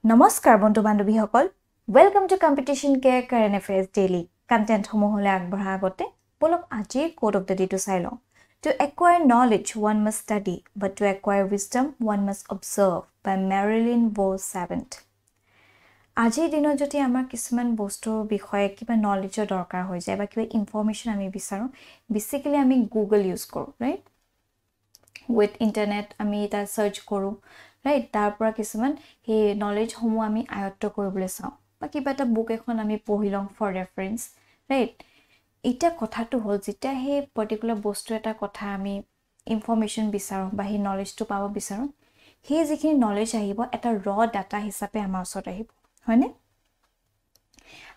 নমস্কাৰ বন্ধু বান্ধৱীসকল welcome to competition care current affairs daily content সমূহলৈ আগবঢ়া আগতে বলক আজি code of the day to চাই লওঁ To acquire knowledge one must study but to acquire wisdom one must observe by Marilyn Vos Savant আজিৰ দিনত যদি আমাৰ কিছুমান বস্তুৰ বিষয়ে কিবা নলেজৰ দৰকাৰ হৈ যায় বা কিবা ইনফৰমেশন আমি বিচাৰো বেসিক্যালি আমি গুগল ইউজ কৰো ৰাইট উইথ ইন্টাৰনেট আমি এটা সাৰ্চ কৰো ৰাইট তাৰ পৰা কিছুমান হে নলেজ সমূহ আমি আয়ত্ত কৰিবলৈ চাওঁ বা কিবা এটা বুক এখন আমি পঢ়ি লওঁ ফৰ ৰেফাৰেন্স ৰাইট এটা কথাটো হল যেটা হে পাৰ্টিকুলাৰ বস্তু এটা কথা আমি ইনফৰমেশন বিচাৰো বা হে নলেজটো পাব বিচাৰো হে যিখিনি নলেজ আহিব এটা ৰ ডাটা হিচাপে আমাৰ ওচৰত আহিব হয়নে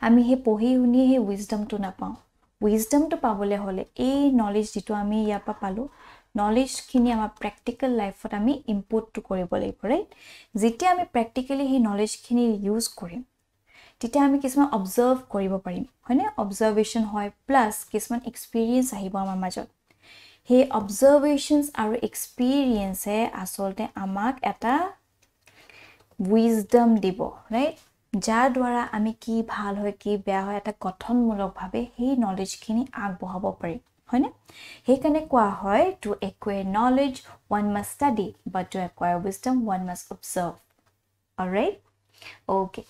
আমি হে পঢ়ি শুনি হে উইজডমটো নাপাওঁ উইজডমটো পাবলৈ হলে এই নলেজ যেটো আমি ইয়াৰ পৰা পালো নলেজ খিনি আমাৰ প্ৰ্যাকটিক্যাল লাইফত আমি ইনপুট টু কৰিব লাগিব ৰাইট যেতিয়া আমি প্ৰ্যাকটিক্যালি হে নলেজ খিনি ইউজ কৰিম তেতিয়া আমি কিছুমান অবজাৰ্ভ কৰিব পাৰিম হয়নে অবজাৰভেশন হয় প্লাস কিছুমান এক্সপেৰিয়েন্স আহিব আমাৰ মাজত হে অবজাৰভেশনস আৰু এক্সপেৰিয়েন্সে আসলতে আমাক এটা উইজডম দিব ৰাইট যাৰ দ্বাৰা আমি কি ভাল হয় কি বেয়া হয় এটা গঠনমূলক ভাৱে হে নলেজ খিনি আগবঢ়াব পাৰিম হয়নে হেকানে কোৱা হয় to acquire knowledge one must study but to acquire wisdom one must observe alright okay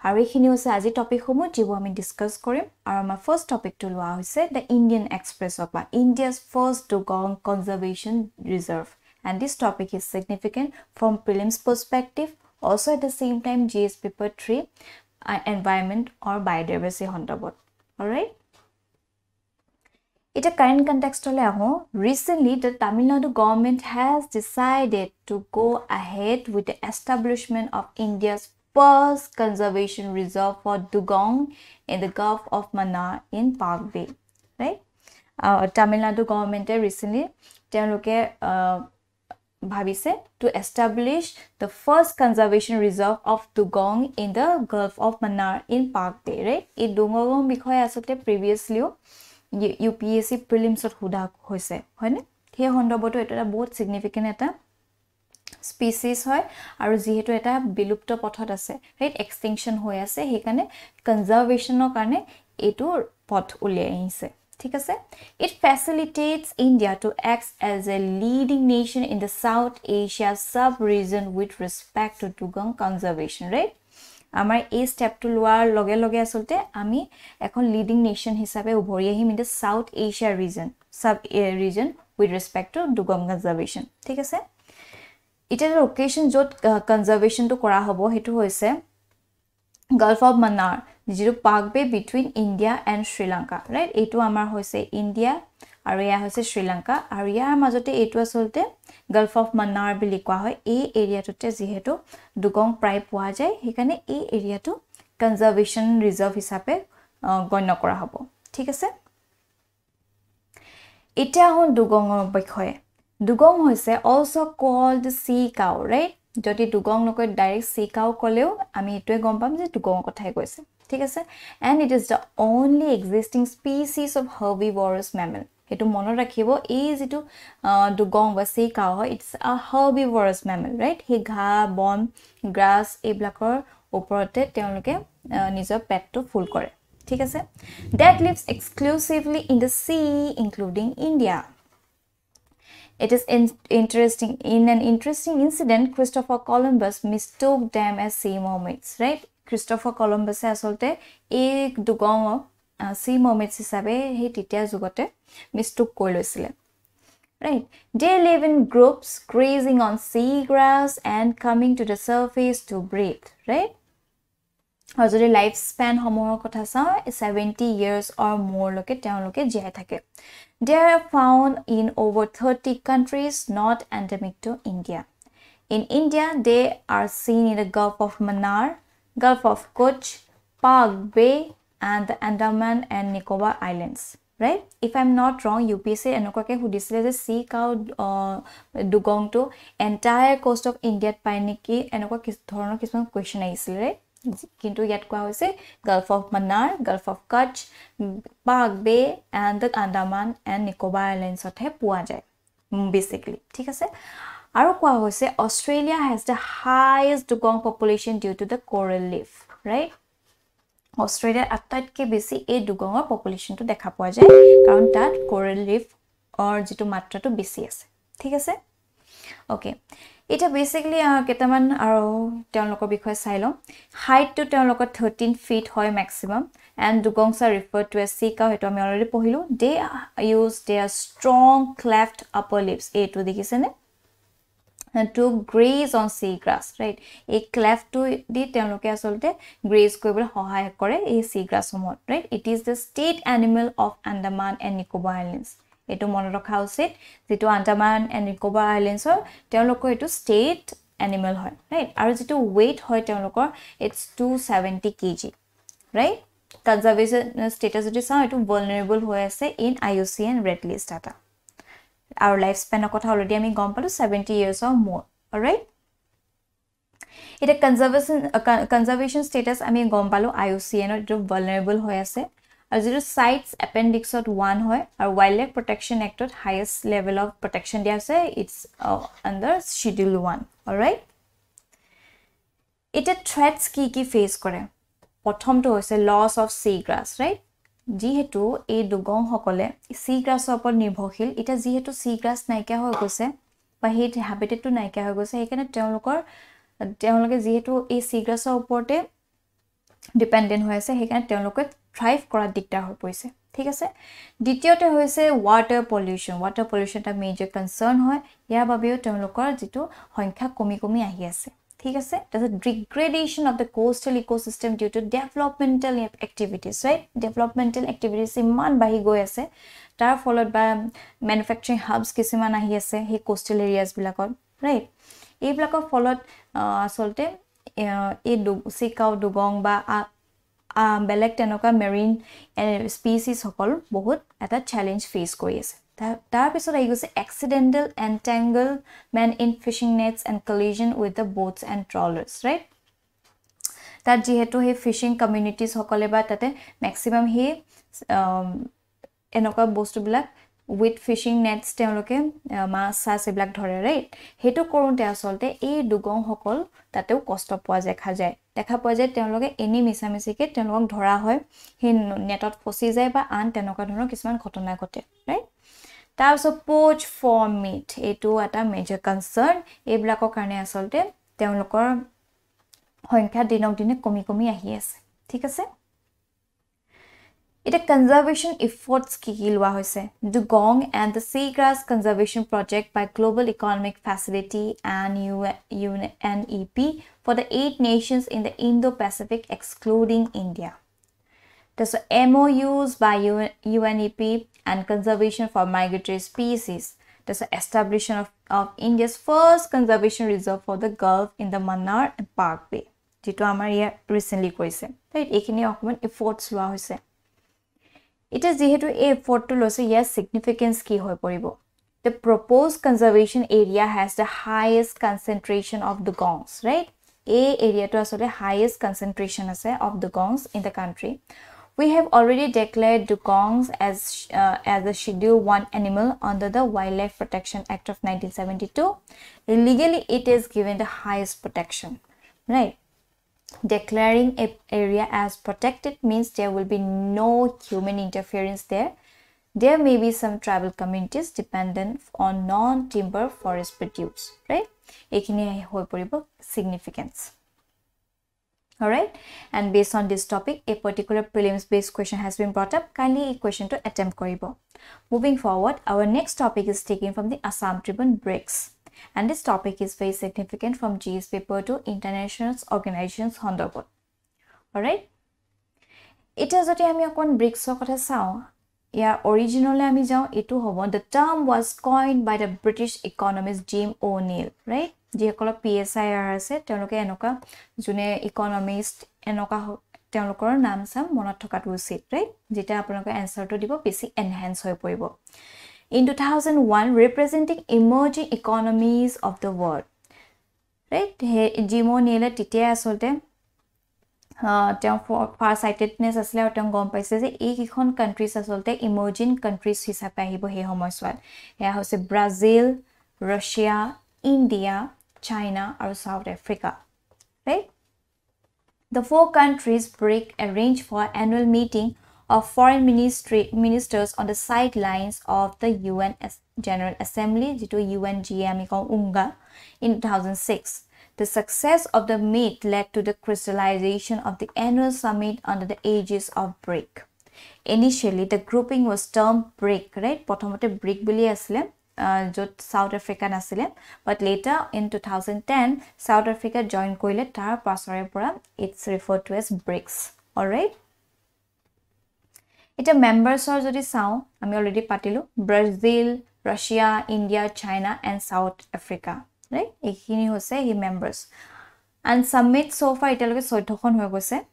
আৰু এইখিনি হৈছে আজি টপিক সমূহ যিবোৰ আমি ডিসকাস কৰিম আৰু আমাৰ ফাৰ্স্ট টপিকটো লোৱা হৈছে the Indian Express of India's first dugong conservation reserve and this topic is significant from prelims perspective also at the same time GS paper 3 environment or biodiversity সন্দৰ্ভত alright It's a current context. Recently, the Tamil Nadu government has decided to go ahead with the establishment of India's first conservation reserve for dugong in the Gulf of Mannar in Park Bay. Right? Tamil Nadu government recently bhavise to establish the first conservation reserve of dugong in the Gulf of Mannar in Park Bay. Right? It dugong bikhoy asote previously UPSC prelims ot huda hoise hoyne he hondoboto eta বহুত significant eta species hoy aru jihetu eta bilupto pothot ase right extinction hoy ase hekane conservation or karne etu poth uliai aise thik ase it facilitates India to act as a leading nation in the South Asia sub region with respect to dugong conservation right আমাৰ এই স্টেপটো লোৱাৰ লগে লগে আসলতে আমি এখন leading nation হিচাপে উভৰি আহিম in the South Asia region sub region with respect to dugong conservation ঠিক আছে এটা লোকেশন যত কনজাৰভেশনটো কৰা হ'ব হেতু হৈছে গালফ অফ মান্নাৰ যিটো Palk bay between India and Sri Lanka right এটো আমাৰ হৈছে ইন্ডিয়া আৰু ইয়া হৈছে শ্ৰীলংকা আৰু ইয়াৰ মাজতে এটো আসলতে গালফ অফ মান্নাৰ বুলি কোৱা হয় এই এৰিয়াটোতে যেহেতু ডুগং প্ৰায় পোৱা যায় হেকানে এই এৰিয়াটো কনজাৰভেশন ৰিজাৰ্ভ হিচাপে গণ্য কৰা হ'ব ঠিক আছে এটা হল ডুগংৰ বিষয়ে ডুগং হৈছে also called সি কাউ ৰাইট যদি ডুগং নকৈ ডাইৰেক্ট সি কাউ কলেও আমি এটোৱে গম পাম যে ডুগং কথাই কৈছে ঠিক আছে and it is the only existing species of herbivorous mammal হেতু মনত ৰাখিব এই যেটো ডুগং বা সি কাউ হয় it's a herbivorous mammal right হে ঘা বন গ্ৰাছ এইবিলাকৰ ওপৰতে তেওঁলোকে নিজৰ পেটটো ফুল কৰে ঠিক আছে that lives exclusively in the sea including India It is interesting in an interesting incident Christopher Columbus mistook them as sea mermaids right Christopher Columbus asolte ek dugong sea mermaids hisabe he titia jugote mistook koi loisile right they live in groups grazing on seagrass and coming to the surface to breathe right Hazuri lifespan homohor kotha sa 70 years or more loke teoloke jai thake They are found in over 30 countries not endemic to India In India they are seen in the Gulf of Mannar Gulf of Kutch Park Bay and the Andaman and Nicobar Islands right if I'm not wrong UPSC enokake hudisile je sea cow dugong to entire coast of India pai neki enokwa kis dhorono kisman question aisile right কিন্তু ইয়াত কোৱা হৈছে Gulf of Mannar Gulf of Kutch Park Bay and the Andaman and Nicobar Islands অতে পোৱা যায় basically ঠিক আছে আৰু কোৱা হৈছে Australia has the highest dugong population due to the coral reef, right? Australia আটাইতকৈ বেছি এই দুগঙৰ পপুলেশনটো দেখা পোৱা যায় কাৰণ তাত coral reef or যেটো মাত্ৰাটো বেছি আছে ঠিক আছে ওকে এটা বেসিক্যালি কেটামান আৰু তেওঁলোকৰ বিষয়ে চাই লম হাইট টু তেওঁলোকৰ 13 feet হয় maximum and dugongs are referred to as sea cow এটো আমি অলৰেডি পঢ়িলো they use their strong cleft upper lips এটো দেখিছেনে to graze on sea grass right a cleft to di তেওঁলোকে আসলতে graze কৰিবলৈ সহায় কৰে এই sea grass সমূহ right it is the state animal of Andaman and Nicobar Islands এটো মনত ৰখা উচিত যেটো Andaman and Nicobar Islands তেওঁলোকৰ এটো state animal হয় right আৰু যেটো weight হয় তেওঁলোকৰ it's 270 kg right conservation status যদি চাও এটো vulnerable হৈ আছে in IUCN red list data our lifespan কথা already আমি গম পালো 70 years or more all right এটা conservation status আমি গম পালো IUCN এটো vulnerable হৈ আছে আৰু যেটো sites appendix ত 1 হয় আৰু wildlife protection act to highest level of protection দিয়া আছে it's under schedule 1 all right এটা threats কি face কৰে প্ৰথমটো হৈছে loss of seagrass right যেহেতু এই দুগং সকলে সি গ্ৰাছৰ ওপৰত নিৰ্ভৰশীল এটা যেহেতু সি গ্ৰাছ নাইকিয়া হৈ গৈছে বা হেই হ্যাবিটেটটো নাইকিয়া হৈ গৈছে সেইকাৰণে তেওঁলোকে যেহেতু এই সি গ্ৰাছৰ ওপৰতে ডিপেন্ডেন্ট হৈ আছে সেইকাৰণে তেওঁলোকে থ্ৰাইভ কৰা দিগদাৰ হৈ পৰিছে ঠিক আছে দ্বিতীয়তে হৈছে ওয়াটাৰ পলিউশন এটা মেজৰ কনসাৰ্ন হয় ইয়াৰ বাবেও তেওঁলোকৰ যেটো সংখ্যা কমি আহি আছে ঠিক আছে that's a degradation of the coastal ecosystem due to developmental activities right developmental activities ইমান বাহি গৈ আছে তাৰ ফলত বা manufacturing hubs কিছুমান আহি আছে হে coastal areas বিলাকত right এইবিলাকৰ ফলত আসলতে এই সিকাও দুগং বা বেলেগ তেনেকা marine species সকল বহুত এটা challenge face কৰি আছে তাৰ পিছত আহি গৈছে accidental entanglement in fishing nets and collision with the boats and trawlers right that যেহেতু হে fishing communities সকলে বা তাতে maximum হে এনেকা বস্তুবিলাক with fishing nets তেওঁলোকে মাছ সাস এবিলাক ধৰে right হেতু কৰোতে আসলতে এই দুগং সকল তাতেও কষ্ট পোৱা দেখা পোৱা যায় তেওঁলোকে এনি মিছামিছিকে তেওঁলোকক ধৰা হয় হে নেটত ফসি যায় বা আন তেনেকা ধৰণৰ কিছুমান ঘটনা ঘটে right তাৰপিছত poach for meat এটো এটা মেজৰ কনসাৰ্ন এইবিলাকৰ কাৰণে আসলতে তেওঁলোকৰ সংখ্যা দিনক দিনে কমি আহি আছে ঠিক আছে এটা conservation efforts কি লোৱা হৈছে dugong and the seagrass conservation project by Global Economic Facility and UNEP for the 8 nations in the Indo-Pacific excluding India there's MOUs by UNEP and conservation for migratory species there's establishment of India's first conservation reserve for the Gulf in the Mannar Parkway যেটো আমাৰ ইয়া recently কৰিছে right এইখিনি অকমান এফৰ্টস লোৱা হৈছে It is যেহেতু এই এফৰ্টটো লৈছে ইয়াৰ significance কি হৈ পৰিব The proposed conservation area has the highest concentration of dugongs right এই এৰিয়াটো আসলে highest concentration আছে of dugongs in the country We have already declared dugongs as a Schedule 1 animal under the Wildlife Protection Act of 1972 Legally it is given the highest protection right Declaring an area as protected means there will be no human interference there. There may be some tribal communities dependent on non-timber forest produce, right? Ekhini hoi poribo significance. Alright? And based on this topic, a particular prelims-based question has been brought up. Kindly a question to attempt koribo. Moving forward, our next topic is taken from the Assam Tribune Bricks. And this topic is very significant from GS paper to international organizations Hondobot. Alright? It is what I am bricks of sound. Yeah, originally I the term was coined by the British economist Jim O'Neill, right? Jekola PSIR set, Teloka Enoka, June economist Enoka Telokor Namsam, Monatokat sit, right? Jita Apoloka answer to the PC enhance Hoipo. In 2001, representing emerging economies of the world. Right? Jim O'Neill titia asolte farsightedness asle aru gom paise je ekon countries asolte emerging countries hisabe ahibo he homoyswat eya hoise Brazil, Russia, India, China, and South Africa. Right? The 4 countries BRIC arranged for annual meeting of foreign ministers on the sidelines of the UN General Assembly, UNGA in 2006. The success of the meet led to the crystallization of the annual summit under the aegis of BRIC. Initially, the grouping was termed BRIC, right? Protomote BRIC buli asile, jot South Africa nasile, but later in 2010, South Africa joined koile tar pasore pora it's referred to as BRICS. All right. Ita members are jodi sao, ami already patilu, Brazil, Russia, India, China, and South Africa. Right? Ekhini hose he members. And summit so far italoke 14 kon hoy goise.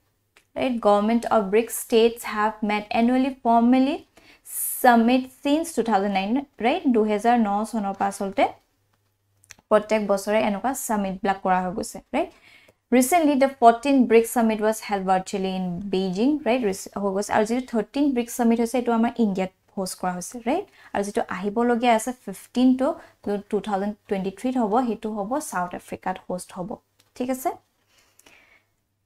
Right? Government of BRICS states have met annually formally summit since 2009. Right? 2009 sonor pa solte protek bosore enoka summit blak kora hoy goise. Right? Recently, the 14th BRICS summit was held virtually in Beijing. Right? Hoy goise aru jitu 13th BRICS summit hoise etu amar India host kora hoise. Right? Aru jitu ahibologia ase 15 to 2023 hobo hetu hobo South Africa host hobo. Thik ase?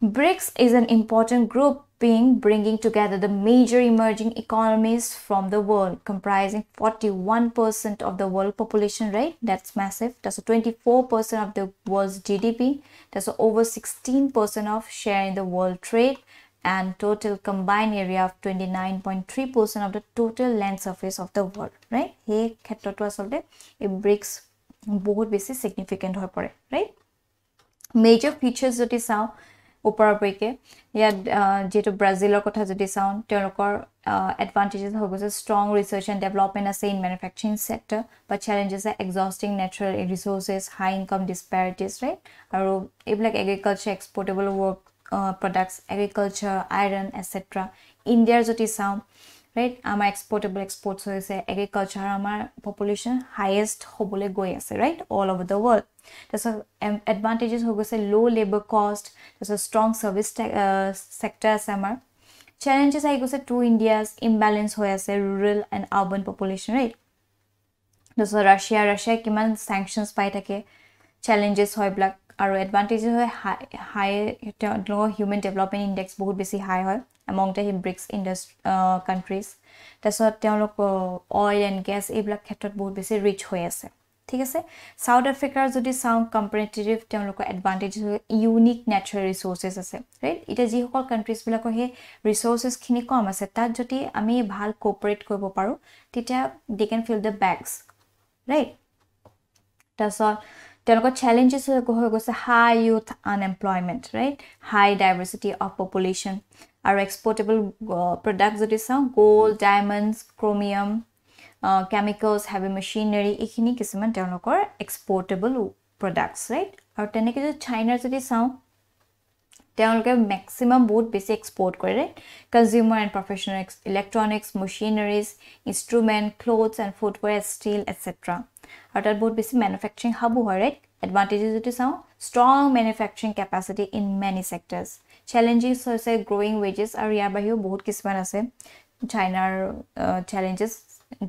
BRICS is an important grouping bringing together the major emerging economies from the world, comprising 41% of the world population, right? That's massive. That's 24% of the world's GDP. That's over 16% of share in the world trade and total combined area of 29.3% of the total land surface of the world, right? Hey, khetrotu asolte e BRICS bahut beshi significant hoy pore, right? Major features jodi sao upar brike ya jeto Brazil kotha jodi sound telokor advantages ho goes strong research and development as in manufacturing sector, but challenges are exhausting natural resources, high income disparities, right? Aru eblak agriculture exportable work products, agriculture, iron, etc. India jodi sound, right? Ama exportable exports hoise agriculture amar population highest hobole goi ase, right? All over the world. There's advantages ho goise low labor cost, there's a strong service sector asamar. Challenges I goise to India's imbalance hoy ase rural and urban population, right? There's Russia kiman sanctions pai thake, challenges hoy black aru advantages hoy high human development index bahut beshi high hoy among the BRICS countries. That's what oil and gas eblak khetrot bahut beshi rich hoy ase. ঠিক আছে south আফ্ৰিকাৰ যদি sound comparative তেওঁলোকৰ advantage unique ন্যাচাৰাল ৰিসোৰ্সেস আছে right এটা যি সকল countries বিলাকৰ হে ৰিসোৰ্সেস খিনি কম আছে তাত যদি আমি ভাল কোঅপাৰেট কৰিব পাৰো তেতিয়া they can fill the bags right তাছত তেওঁলোকৰ চ্যালেঞ্জেস হৈ গৈছে high youth unemployment right high diversity of population আৰু এক্সপোৰ্টেবল প্ৰডাক্টস যদি চাও gold diamonds chromium chemicals, heavy machinery, ekhini kisuman telokor exportable products, right? Aru teneke je China jodi sao telokor maximum bahut beshi export kore, right? Consumer and professional electronics, machineries, instrument, clothes and footwear, steel, etc. Aru tat bahut beshi manufacturing hub hoy, right? Advantages jodi sao strong manufacturing capacity in many sectors. Challenges hoise growing wages aru yar bahiyo bahut kisuman ase China challenges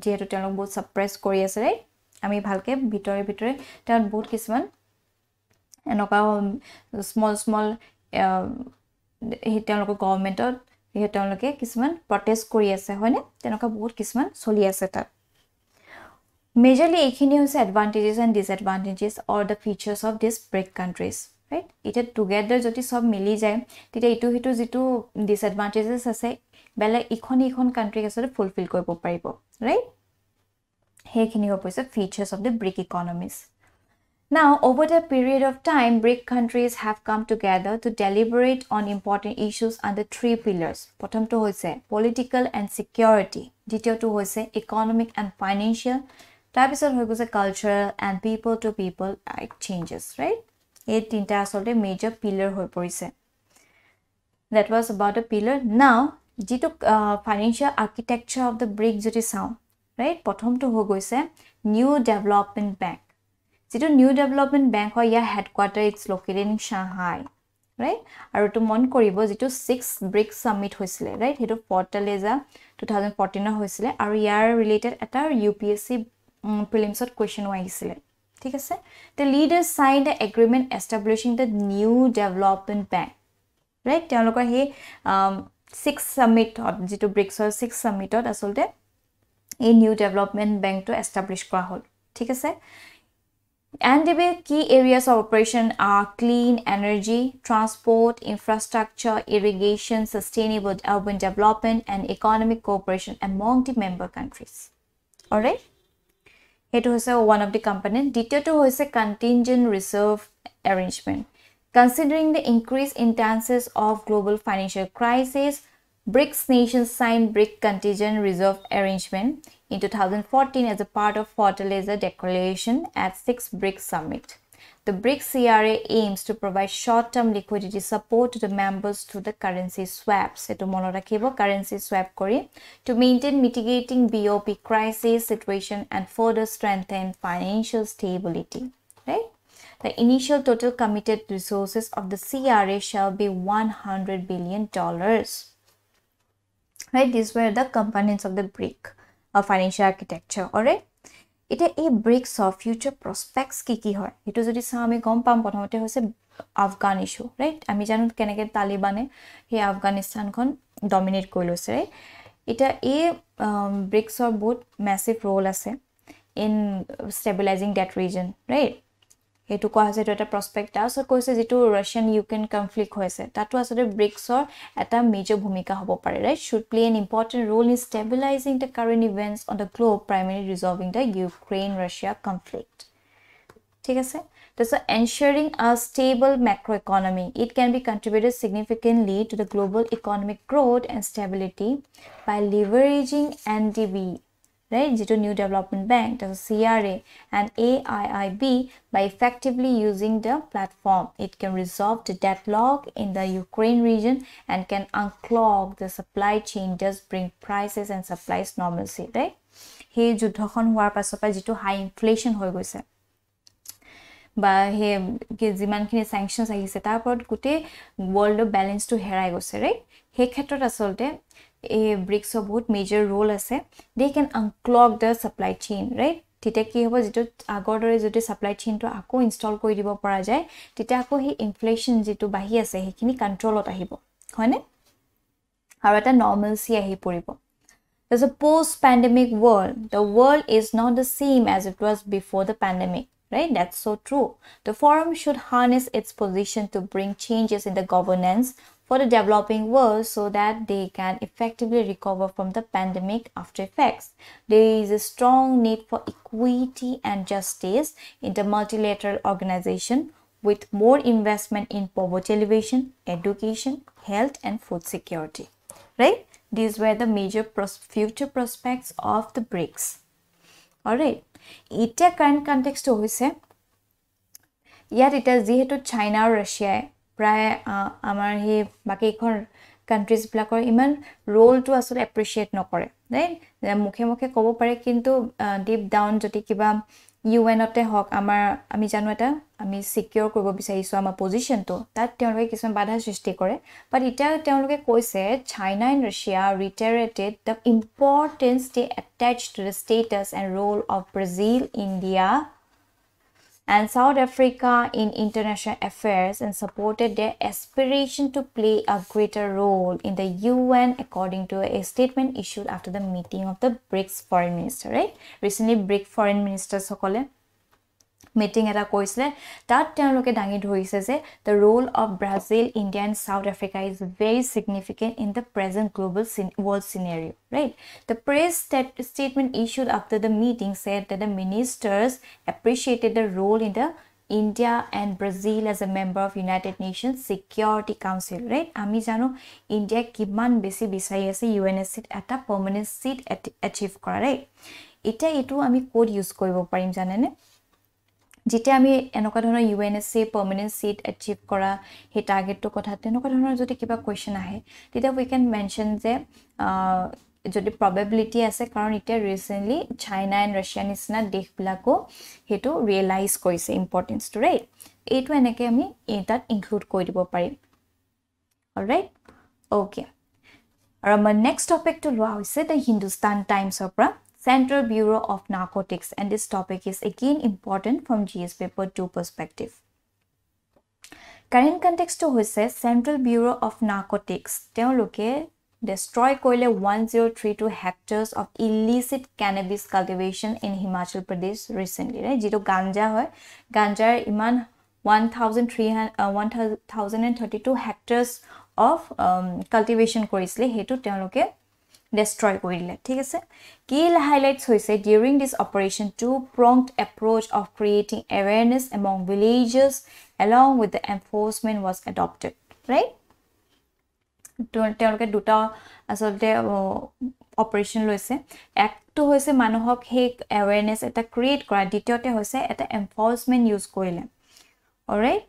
যেহেতু তেওঁলোক বহুত সাপ্ৰেস কৰি আছে right আমি ভালকে ভিতৰে তাত বহুত কিছুমান এনেকা স্মল তেওঁলোকৰ গভৰ্নমেন্টত তেওঁলোকে কিছুমান প্ৰটেষ্ট কৰি আছে হয়নে তেনেকা বহুত কিছুমান চলি আছে তাত মেজৰলি এইখিনি হৈছে advantages and disadvantages or the features of this BRICS countries right এটা টুগেদাৰ যদি সব মিলি যায় তেতিয়া ইটো হিটো যেটো ডিসএডভান্টেজেস আছে বেলে ইখন কান্ট্ৰি আছে ফুলফিল কৰিব পাৰিব right hekhini hoise features of the BRIC economies now over the period of time BRIC countries have come together to deliberate on important issues under 3 pillars prothom to hoise political and security ditiyo to hoise economic and financial tabisor hoy goise cultural and people to people exchanges right ei tinta asolte major pillar hoy porise that was about a pillar now jitu financial architecture of the BRIC jodi sao right prothom to ho goise new development bank jitu new development bank hoy ya headquarter it's located in Shanghai right aru to mon koribo jitu 6 BRIC summit hoisile right hetu Fortaleza 2014 hoisile aru yar related eta UPSC prelims ot question ahisile ঠিক আছে the leaders signed the agreement establishing the new development bank right তেওঁলোকৰ হে 6 summit যেটো ব্ৰিক্সৰ 6 summit আসলতে এই new development ব্যাংকটো establish কৰা হল ঠিক আছে and the key areas of operation are clean energy transport infrastructure irrigation sustainable urban development and economic cooperation among the member countries all right it was one of the component দ্বিতীয়টো হৈছে contingent reserve arrangement considering the increased intensities of global financial crisis BRICS nations signed BRIC contingent reserve arrangement in 2014 as a part of Fortaleza Declaration at 6th BRICS Summit. The BRICS CRA aims to provide short-term liquidity support to the members through the currency swaps. Eto mono rakhibo currency swap kori to maintain mitigating BOP crisis situation and further strengthen financial stability. Right? The initial total committed resources of the CRA shall be $100 billion. Right? These were the components of the BRIC financial architecture. Alright? Ite a BRICS of future prospects ki hoy. Ito jodi sa ami gom pam prothomote hoise Afghan issue. Right? Ami janu keneke Taliban he Afghanistan kon dominate koilose. Right? Ita a BRICS or both massive role ase in stabilizing that region. Right? Hetu koa hoise eta prospect so koise jitu Russian Ukraine conflict hoise tatu asore BRICS or eta major bhumika hobo pare right should play an important role in stabilizing the current events on the globe primarily resolving the Ukraine Russia conflict ঠিক আছে so ensuring a stable macroeconomy it can be contributed significantly to the global economic growth and stability by leveraging NDB right jitu new development bank the CRA and AIIB by effectively using the platform it can resolve the deadlock in the Ukraine region and can unclog the supply chain thus bring prices and supplies normalcy right he juddhokhon hoar pasopa jitu high inflation hoy goise ba he jiman khini sanctions ahise tarpor gute world balance to herai goise right he khetrot asolte a BRICS of both major role ase they can unclog the supply chain right tite ki hobo jitu agor dore jodi supply chain to ako install koi dibo para jay tite ako hi inflation jitu bahi ase hekini control ot ahibo hoine aru eta normalcy ahi poribo there's a post pandemic world the world is not the same as it was before the pandemic right that's so true the forum should harness its position to bring changes in the governance for the developing world so that they can effectively recover from the pandemic after effects. There is a strong need for equity and justice in the multilateral organization with more investment in poverty alleviation, education, health and food security. Right? These were the major future prospects of the BRICS. Alright. Ita current context hoise yat ita jihetu China or Russia প্ৰায় আমাৰ হে বাকি এখন countries ব্লকৰ ইমান roll two আসলে এপ্ৰিশিয়েট নকৰে right মুখে মুখে ক'ব পাৰে কিন্তু ডিপ ডাউন যদি কিবা UN তে হক আমাৰ আমি জানো এটা আমি সিকিউৰ কৰিব বিচাৰিছো আমাৰ পজিশনটো তাত তেওঁলোকে কিছুমান বাধা সৃষ্টি কৰে বাট এটা তেওঁলোকে কৈছে China and Russia reiterated the importance they attach to the status and role of Brazil, India and South Africa in international affairs and supported their aspiration to play a greater role in the UN according to a statement issued after the meeting of the BRICS foreign minister right recently BRICS foreign ministers সকলে meeting eta koisle tat teloke dangi dhorise je the role of Brazil, India and South Africa is very significant in the present global world scenario right the press statement issued after the meeting said that the ministers appreciated the role in the India and Brazil as a member of United Nations Security Council right ami jano India kiman besi bisai ase UNSC eta permanent seat achieve kora right eta etu ami code use koribo parim janene jite ami enoka dhona UNSC permanent seat achieve kora he target to kotha tenoka dhona jodi kiba question ahe tita we can mention je jodi probability ase karon ite recently China and Russia nisna desh bilako hetu realize koise importance to right etu eneke ami etat include koi dibo parim all right okay our next topic to loa hoise the Hindustan Times opera Central Bureau of Narcotics, and this topic is again important from GS paper 2 perspective. Current context to hoise Central Bureau of Narcotics teoloke destroy koile 1032 hectares of illicit cannabis cultivation in Himachal Pradesh recently, right? Jito ganja hoy, ganja iman 1032 hectares of cultivation korisle hetu teoloke destroy korile, thik ase. Key highlights hoise during this operation, two-pronged approach of creating awareness among villagers along with the enforcement was adopted, right? তেওঁলোকে দুটা আসলতে operation লৈছে একটো হৈছে মানুহক হে অ্যাৱাৰনেস এটা create কৰা দ্বিতীয়তে হৈছে এটা এনফোৰ্সমেন্ট ইউজ কৰিলে alright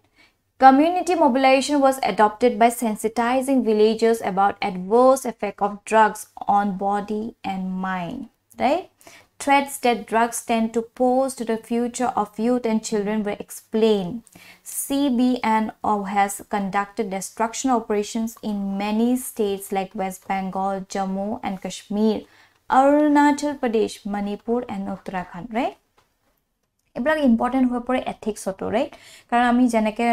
community mobilization was adopted by sensitizing villagers about adverse effect of drugs on body and mind, right? Threats that drugs tend to pose to the future of youth and children were explained. CBN has conducted destruction operations in many states like West Bengal, Jammu and Kashmir, Arunachal Pradesh, Manipur and Uttarakhand, right? Eblag important hoy pore ethics oto, right? Karon ami janeke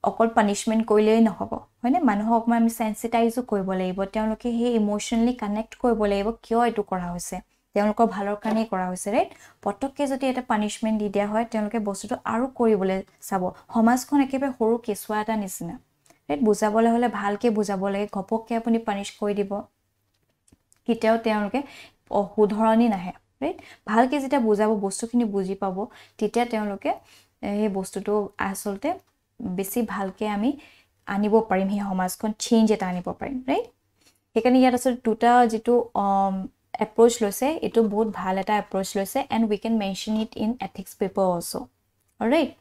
okol punishment koile na hobo hoine manuhok ma ami sensitize koibo laibo teoloke he emotionally connect koibo laibo kyo etu kora hoise teolokor bhalor kane kora hoise, right? Potokke jodi eta punishment di dia hoy teoloke bostuto aru koribole sabo homaj kon ekebe horu keswa eta nisina, right? Bujabole hole bhalke bujabo lage gopokke apuni punish koi dibo kiteo teoloke ohudhorani nahe, right? ভালকে যেটা বুজাবো বস্তুখিনি বুজি পাবো তেতিয়া তেওঁলোকে এই বস্তুটো আসলতে বেছি ভালকে আমি আনিব পাৰিম হে সমাজখন চেঞ্জ এটা আনিব পাৰিম, ৰাইট? সেইকাৰণে ইয়াত আছে দুটা যেটো approach লৈছে এটো বহুত ভাল এটা approach লৈছে and we can mention it in ethics paper also, all right?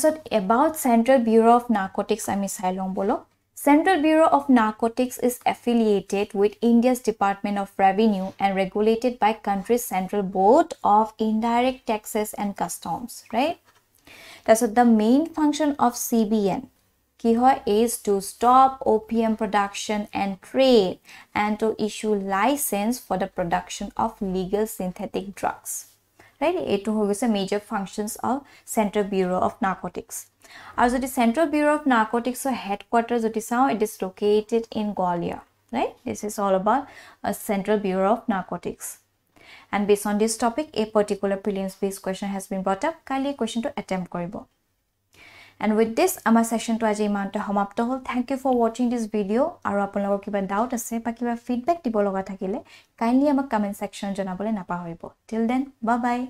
So about Central Bureau of Narcotics আমি চাই লম বলো Central Bureau of Narcotics is affiliated with India's Department of Revenue and regulated by country's Central Board of Indirect Taxes and Customs, right? That's the main function of CBN is to stop opium production and trade and to issue license for the production of legal synthetic drugs, right? It is a major functions of Central Bureau of Narcotics. Also, the Central Bureau of Narcotics headquarters it is located in Gwalior, right? This is all about a Central Bureau of Narcotics. And based on this topic, a particular prelims based question has been brought up. Kindly question to attempt koribo. And with this, our session to aji imante samapto hol. Thank you for watching this video. Aru apnalogor kiba doubt ase ba kiba feedback dibo loga thakile kindly amak comment section janabole napahoribo. Till then, bye bye.